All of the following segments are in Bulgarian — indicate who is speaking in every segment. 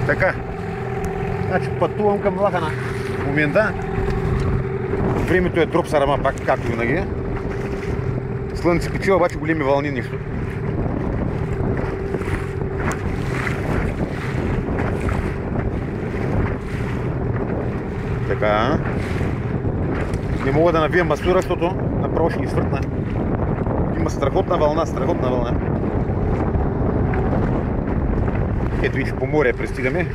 Speaker 1: Така, значи пътувам към Лахана в момента. Времето е дроп сарама пак, както винаги. Слънце пече, обаче големи вълни нищо. Така. Не мога да навиям масура, защото направо ще ги свъртна. Има страхотна вълна, страхотна вълна. Ето и по море пристигаме.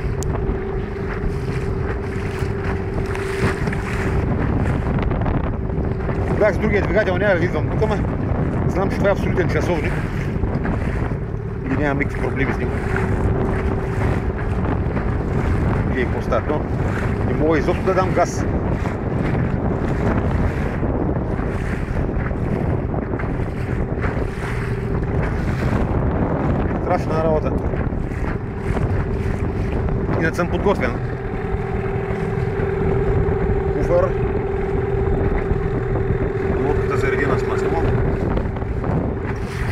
Speaker 1: Бях с другия двигател, няма да идвам тук, ама знам, че това е абсолютен часовник и нямам никакви проблеми с него. И какво става то? Не мога изобщо да дам газ. Страшна работа. Иначе съм подготвен. Куфър. Лодката заредена с масло.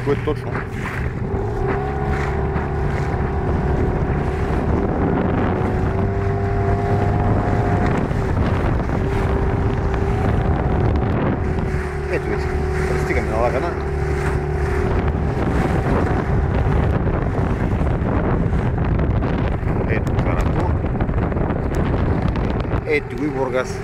Speaker 1: Което точно. Ето вече. Пристигаме на Лагана. Ето това на това. Ето го и Бургас.